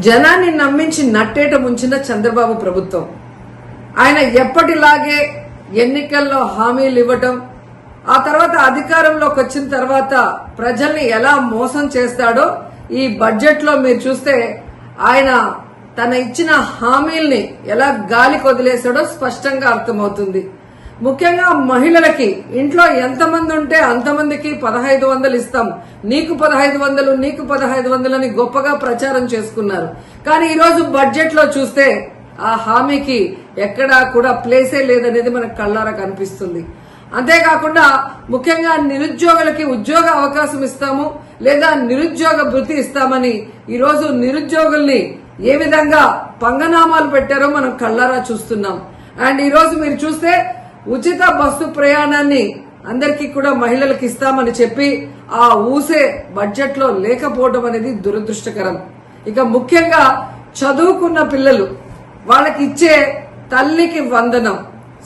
జనాన్ని నమ్మించి నట్టేట ముంచిన చంద్రబాబు ప్రభుత్వం ఆయన ఎప్పటిలాగే ఎన్నికల్లో హామీలు ఇవ్వటం, ఆ తర్వాత అధికారంలోకి వచ్చిన తర్వాత ప్రజల్ని ఎలా మోసం చేస్తాడో ఈ బడ్జెట్ లో మీరు చూస్తే ఆయన తన ఇచ్చిన హామీల్ని ఎలా గాలికి వదిలేశాడో స్పష్టంగా అర్థమవుతుంది. ముఖ్యంగా మహిళలకి ఇంట్లో ఎంతమంది ఉంటే అంతమందికి 1500 ఇస్తాం, నీకు 1500 నీకు 1500 అని గొప్పగా ప్రచారం చేసుకున్నారు. కానీ ఈ రోజు బడ్జెట్ లో చూస్తే ఆ హామీకి ఎక్కడా కూడా ప్లేసే లేదనేది మనకు కళ్ళారా కనిపిస్తుంది. అంతేకాకుండా ముఖ్యంగా నిరుద్యోగులకి ఉద్యోగ అవకాశం ఇస్తాము లేదా నిరుద్యోగ భృతి ఇస్తామని ఈ రోజు నిరుద్యోగుల్ని ఏ విధంగా పంగనామాలు పెట్టారో మనం కళ్ళారా చూస్తున్నాం. అండ్ ఈ రోజు మీరు చూస్తే ఉచిత బస్సు ప్రయాణాన్ని అందరికీ కూడా మహిళలకు ఇస్తామని చెప్పి ఆ ఊసే బడ్జెట్ లో లేకపోవడం అనేది దురదృష్టకరం. ఇక ముఖ్యంగా చదువుకున్న పిల్లలు వాళ్ళకి ఇచ్చే తల్లికి వందనం.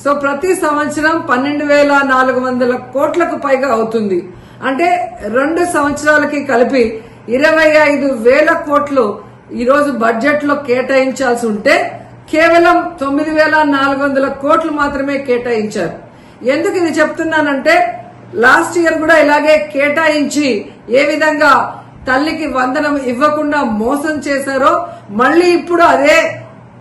సో ప్రతి సంవత్సరం 12,400 కోట్లకు పైగా అవుతుంది. అంటే 2 సంవత్సరాలకి కలిపి 25,000 కోట్లు ఈ రోజు బడ్జెట్ లో కేటాయించాల్సి ఉంటే కేవలం 9,400 కోట్లు మాత్రమే కేటాయించారు. ఎందుకు ఇది చెప్తున్నానంటే లాస్ట్ ఇయర్ కూడా ఇలాగే కేటాయించి ఏ విధంగా తల్లికి వందనం ఇవ్వకుండా మోసం చేశారో మళ్లీ ఇప్పుడు అదే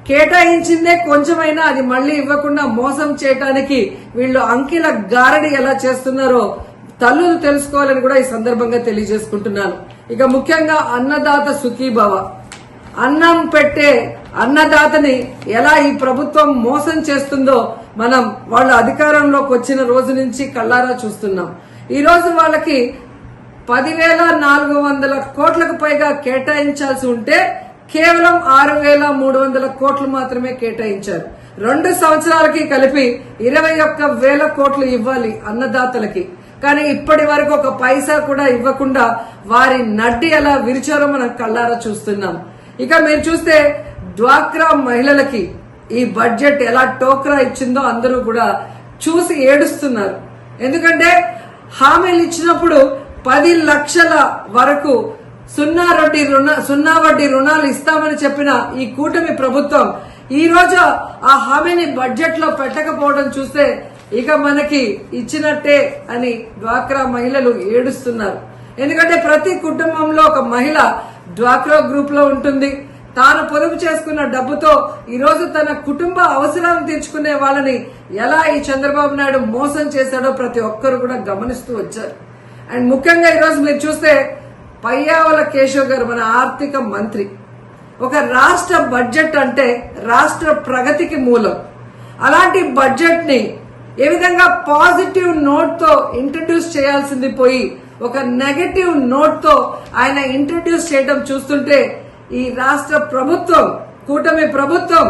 కేటాయించిందే కొంచెమైనా అది మళ్లీ ఇవ్వకుండా మోసం చేయడానికి వీళ్ళు అంకెల గారడి ఎలా చేస్తున్నారో తల్లులు తెలుసుకోవాలని కూడా ఈ సందర్భంగా తెలియజేసుకుంటున్నాను. ఇక ముఖ్యంగా అన్నదాత సుఖీభవ, అన్నం పెట్టే అన్నదాతని ఎలా ఈ ప్రభుత్వం మోసం చేస్తుందో మనం వాళ్ళ అధికారంలోకి వచ్చిన రోజు నుంచి కళ్ళారా చూస్తున్నాం. ఈ రోజు వాళ్ళకి 10,400 కోట్లకు పైగా కేటాయించాల్సి ఉంటే కేవలం 6,300 కోట్లు మాత్రమే కేటాయించారు. 2 సంవత్సరాలకి కలిపి 21,000 కోట్లు ఇవ్వాలి అన్నదాతలకి. కానీ ఇప్పటి వరకు ఒక పైసా కూడా ఇవ్వకుండా వారి నడ్డి ఎలా విరిచారో మనం కళ్ళారా చూస్తున్నాం. ఇక మీరు చూస్తే డ్వాక్రా మహిళలకి ఈ బడ్జెట్ ఎలా టోక్రా ఇచ్చిందో అందరూ కూడా చూసి ఏడుస్తున్నారు. ఎందుకంటే హామీలు ఇచ్చినప్పుడు 10 లక్షల వరకు సున్నా వడ్డీ రుణాలు ఇస్తామని చెప్పిన ఈ కూటమి ప్రభుత్వం ఈ రోజు ఆ హామీని బడ్జెట్ లో పెట్టకపోవడం చూస్తే ఇక మనకి ఇచ్చినట్టే అని డ్వాక్రా మహిళలు ఏడుస్తున్నారు. ఎందుకంటే ప్రతి కుటుంబంలో ఒక మహిళ డ్వాక్రా గ్రూప్ లో ఉంటుంది. తాను పొదుపు చేసుకున్న డబ్బుతో ఈ రోజు తన కుటుంబ అవసరాలను తీర్చుకునే వాళ్ళని ఎలా ఈ చంద్రబాబు నాయుడు మోసం చేశాడో ప్రతి ఒక్కరు కూడా గమనిస్తూ వచ్చారు. అండ్ ముఖ్యంగా ఈ రోజు మీరు చూస్తే పయ్యావుల కేశవ్ గారు మన ఆర్థిక మంత్రి, ఒక రాష్ట్ర బడ్జెట్ అంటే రాష్ట్ర ప్రగతికి మూలం. అలాంటి బడ్జెట్ ని ఏ విధంగా పాజిటివ్ నోట్ తో ఇంట్రడ్యూస్ చేయాల్సింది పోయి ఒక నెగటివ్ నోట్ తో ఆయన ఇంట్రడ్యూస్ చేయడం చూస్తుంటే ఈ రాష్ట్ర ప్రభుత్వం కూటమి ప్రభుత్వం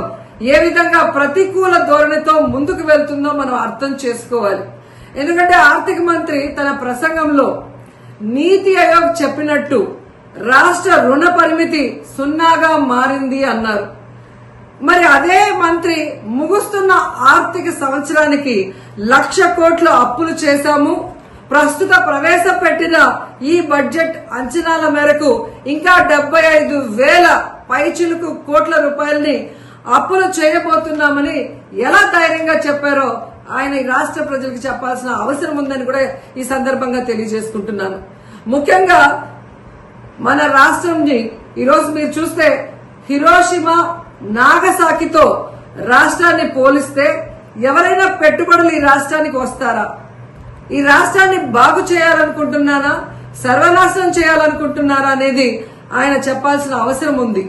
ఏ విధంగా ప్రతికూల ధోరణితో ముందుకు వెళ్తుందో మనం అర్థం చేసుకోవాలి. ఎందుకంటే ఆర్థిక మంత్రి తన ప్రసంగంలో నీతి ఆయోగ్ చెప్పినట్టు రాష్ట్ర రుణ పరిమితి 0గా మారింది అన్నారు. మరి అదే మంత్రి ముగుస్తున్న ఆర్థిక సంవత్సరానికి 1,00,000 కోట్ల అప్పులు చేశాము, ప్రస్తుత ప్రవేశపెట్టిన ఈ బడ్జెట్ అంచనాల మేరకు ఇంకా 75,000 పైచిలుకు కోట్ల రూపాయలని అప్పులు చేయబోతున్నామని ఎలా ధైర్యంగా చెప్పారో ఆయన ఈ రాష్ట్ర ప్రజలకు చెప్పాల్సిన అవసరం ఉందని కూడా ఈ సందర్భంగా తెలియజేసుకుంటున్నాను. ముఖ్యంగా మన రాష్ట్రంని ఈరోజు మీరు చూస్తే హిరోషిమా నాగసాకితో రాష్ట్రాన్ని పోలిస్తే ఎవరైనా పెట్టుబడులు ఈ రాష్ట్రానికి వస్తారా? ఈ రాష్ట్రాన్ని బాగు చేయాలనుకుంటున్నారా, సర్వనాశనం చేయాలనుకుంటున్నారా అనేది ఆయన చెప్పాల్సిన అవసరం ఉంది.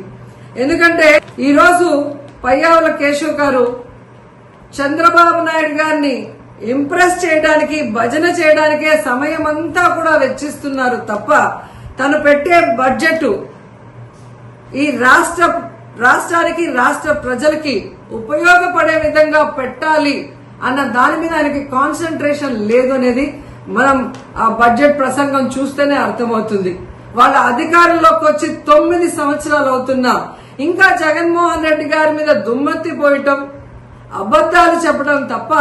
ఎందుకంటే ఈ రోజు పయ్యావుల కేశవ్ గారు చంద్రబాబు నాయుడు గారిని ఇంప్రెస్ చేయడానికి భజన చేయడానికే సమయం అంతా కూడా వెచ్చిస్తున్నారు తప్ప తను పెట్టే బడ్జెట్ ఈ రాష్ట్రానికి రాష్ట్ర ప్రజలకి ఉపయోగపడే విధంగా పెట్టాలి అన్న దాని మీద ఆయనకి కాన్సన్ట్రేషన్ లేదు అనేది మనం ఆ బడ్జెట్ ప్రసంగం చూస్తేనే అర్థమవుతుంది. వాళ్ళ అధికారంలోకి వచ్చి 9 సంవత్సరాలు అవుతున్నా ఇంకా జగన్మోహన్ రెడ్డి గారి మీద దుమ్మెత్తి పోయటం, అబద్దాలు చెప్పడం తప్ప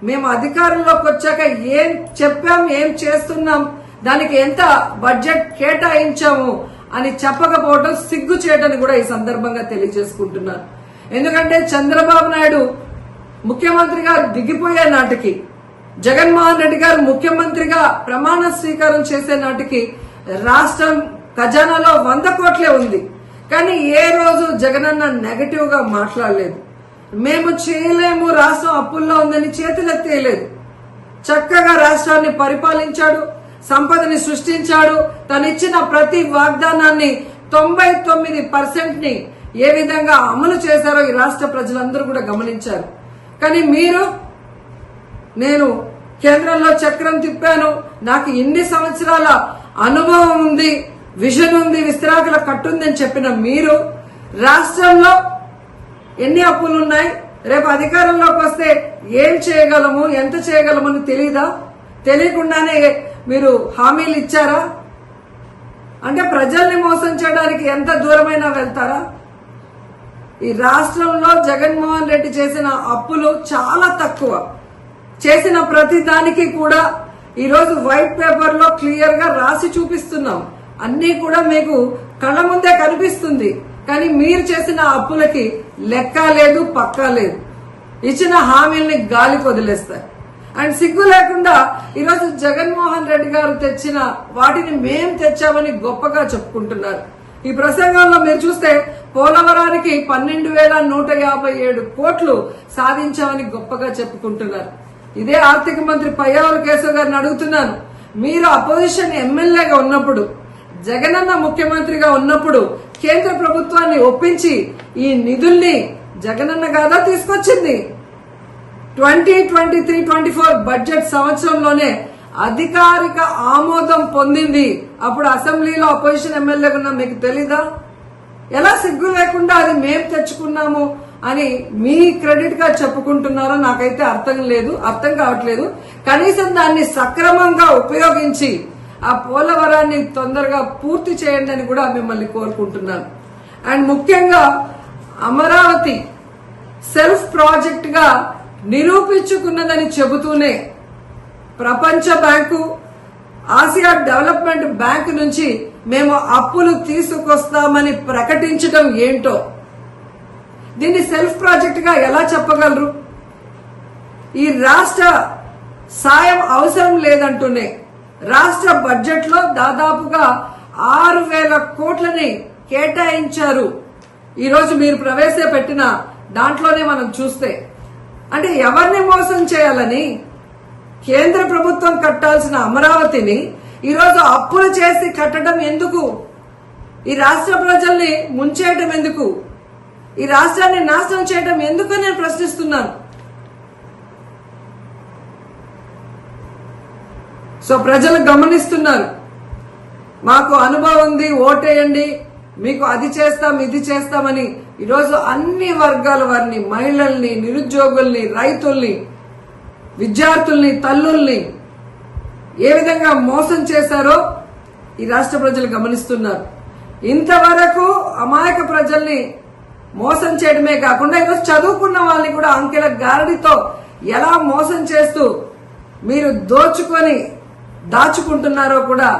మేము అధికారంలోకి వచ్చాక ఏం చెప్పాం, ఏం చేస్తున్నాం, దానికి ఎంత బడ్జెట్ కేటాయించాము అని చెప్పకపోవడం సిగ్గు చేయడానికి కూడా ఈ సందర్భంగా తెలియజేసుకుంటున్నాను. ఎందుకంటే చంద్రబాబు నాయుడు ముఖ్యమంత్రిగా దిగిపోయే నాటికి, జగన్మోహన్ రెడ్డి గారు ముఖ్యమంత్రిగా ప్రమాణ స్వీకారం చేసే నాటికి రాష్ట్రం ఖజానాలో 100 కోట్లే ఉంది. కానీ ఏ రోజు జగనన్న నెగటివ్ గా మాట్లాడలేదు. మేము చేయలేము, రాష్ట్రం అప్పుల్లో ఉందని చేతులెత్తేయలేదు. చక్కగా రాష్ట్రాన్ని పరిపాలించాడు, సంపదని సృష్టించాడు. తనిచ్చిన ప్రతి వాగ్దానాన్ని 99% ని ఏ విధంగా అమలు చేశారో ఈ రాష్ట్ర ప్రజలందరూ కూడా గమనించారు. కానీ మీరు, నేను కేంద్రంలో చక్రం తిప్పాను, నాకు ఇన్ని సంవత్సరాల అనుభవం ఉంది, విజన్ ఉంది, విస్తరాకుల కట్టుందని చెప్పిన మీరు రాష్ట్రంలో ఎన్ని అప్పులున్నాయి, రేపు అధికారంలోకి వస్తే ఏం చేయగలము, ఎంత చేయగలము అని తెలీదా? తెలియకుండానే మీరు హామీలు ఇచ్చారా? అంటే ప్రజల్ని మోసం చేయడానికి ఎంత దూరమైనా వెళ్తారా? ఈ రాష్ట్రంలో జగన్మోహన్ రెడ్డి చేసిన అప్పులు చాలా తక్కువ. చేసిన ప్రతి దానికి కూడా ఈరోజు వైట్ పేపర్ లో క్లియర్ గా రాసి చూపిస్తున్నాం. అన్ని కూడా మీకు కళ్ళ ముందే కనిపిస్తుంది. కానీ మీరు చేసిన అప్పులకి లెక్క లేదు, పక్కా లేదు. ఇచ్చిన హామీల్ని గాలికి వదిలేస్తారు. అండ్ సిగ్గు లేకుండా ఈరోజు జగన్మోహన్ రెడ్డి గారు తెచ్చిన వాటిని మేం తెచ్చామని గొప్పగా చెప్పుకుంటున్నారు. ఈ ప్రసంగంలో మీరు చూస్తే పోలవరానికి 12,157 కోట్లు సాధించామని గొప్పగా చెప్పుకుంటున్నారు. ఇదే ఆర్థిక మంత్రి పయ్యావుల కేశవ్ గారిని అడుగుతున్నాను, మీరు అపోజిషన్ ఎమ్మెల్యేగా ఉన్నప్పుడు, జగనన్న ముఖ్యమంత్రిగా ఉన్నప్పుడు కేంద్ర ప్రభుత్వాన్ని ఒప్పించి ఈ నిధుల్ని జగనన్న కాదా తీసుకొచ్చింది? 2023-24 బడ్జెట్ సంవత్సరంలోనే అధికారిక ఆమోదం పొందింది. అప్పుడు అసెంబ్లీలో అపోజిషన్ ఎమ్మెల్యేగా ఉన్నా మీకు తెలీదా? ఎలా సిగ్గు లేకుండా అది మేం తెచ్చుకున్నాము అని మీ క్రెడిట్ గా చెప్పుకుంటున్నారో నాకైతే అర్థం కావట్లేదు. కనీసం దాన్ని సక్రమంగా ఉపయోగించి ఆ పోలవరాన్ని తొందరగా పూర్తి చేయండి అని కూడా మిమ్మల్ని కోరుకుంటున్నాను. అండ్ ముఖ్యంగా అమరావతి సెల్ఫ్ ప్రాజెక్ట్ గా నిరూపించుకున్నదని చెబుతూనే ప్రపంచ బ్యాంకు, ఆసియా డెవలప్మెంట్ బ్యాంకు నుంచి మేము అప్పులు తీసుకొస్తామని ప్రకటించడం ఏంటో, దీన్ని సెల్ఫ్ ప్రాజెక్ట్ గా ఎలా చెప్పగలరు? ఈ రాష్ట్ర సాయం అవసరం లేదంటూనే రాష్ట్ర బడ్జెట్ లో దాదాపుగా 6,000 కోట్లని కేటాయించారు. ఈరోజు మీరు ప్రవేశపెట్టిన దాంట్లోనే మనం చూస్తే, అంటే ఎవరిని మోసం చేయాలని? కేంద్ర ప్రభుత్వం కట్టాల్సిన అమరావతిని ఈరోజు అప్పులు చేసి కట్టడం ఎందుకు? ఈ రాష్ట్ర ప్రజల్ని ముంచేయడం ఎందుకు? ఈ రాష్ట్రాన్ని నాశనం చేయడం ఎందుకు నేను ప్రశ్నిస్తున్నాను. సో ప్రజలు గమనిస్తున్నారు, మాకు అనుభవం ఉంది, ఓటేయండి, మీకు అది చేస్తాం ఇది చేస్తామని ఈరోజు అన్ని వర్గాల వారిని, మహిళల్ని, నిరుద్యోగుల్ని, రైతుల్ని, విద్యార్థుల్ని, తల్లుల్ని ఏ విధంగా మోసం చేశారో ఈ రాష్ట్ర ప్రజలు గమనిస్తున్నారు. ఇంతవరకు అమాయక ప్రజల్ని మోసం చేయడమే కాకుండా ఈరోజు చదువుకున్న వాళ్ళని కూడా అంకెల గారడితో ఎలా మోసం చేస్తూ మీరు దాచుకుంటున్నారో కూడా